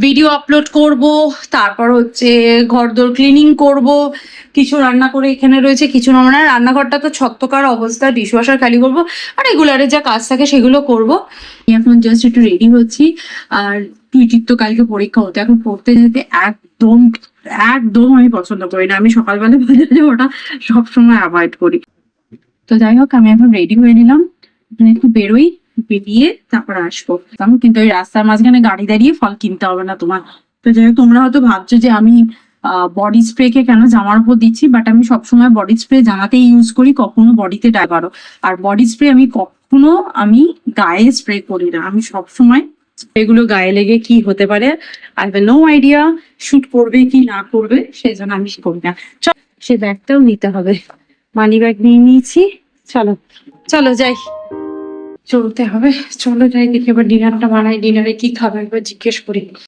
Video upload করব, তারপর হচ্ছে ঘরদোর ক্লিনিং করব, কিছু রান্না করে এখানে রয়েছে, কিছু না রান্নাঘরটা তো ছত্রকার অবস্থা, ডিশওয়াশার খালি করব, আর রেগুলারে যা কাজ থাকে সেগুলো করব। এখন জাস্ট একটু রেডি হচ্ছি। আর টুইটির তো কালকে পরীক্ষা হতো, এখন পড়তে যেতে একদম একদম আমি পছন্দ করি না। আমি সকালবেলা বাজারে ওটা সবসময় অ্যাভয়েড করি। তো যাই হোক, আমি এখন রেডি হয়ে নিলাম, একটু বেরোই, বেরিয়ে তারপর আসবো। তেমন কিন্তু ওই রাস্তার মাঝখানে গাড়ি দাঁড়িয়ে ফল কিনতে হবে না তোমার। তো যাই হোক, তোমরা হয়তো ভাবছো যে আমি বডি স্প্রে কে কেন জামার উপর দিচ্ছি, বাট আমি সবসময় বডি স্প্রে জামাতেই ইউজ করি, কখনো বডিতে ডাইবারও। আর বডি স্প্রে আমি কখনো গায়ে স্প্রে করি না। আমি সবসময় এগুলো গায়ে লেগে কি হতে পারে, I have no idea, shoot করবে কি না করবে, সেই জন্য আমি করি না। চল, সে ব্যাগটাও নিতে হবে, মানি ব্যাগ নিয়ে নিয়েছি। চলো চলো যাই, চলতে হবে। চলো যাই, দেখি এবার ডিনারটা বানাই, ডিনারে কি খাবে একবার জিজ্ঞেস করি।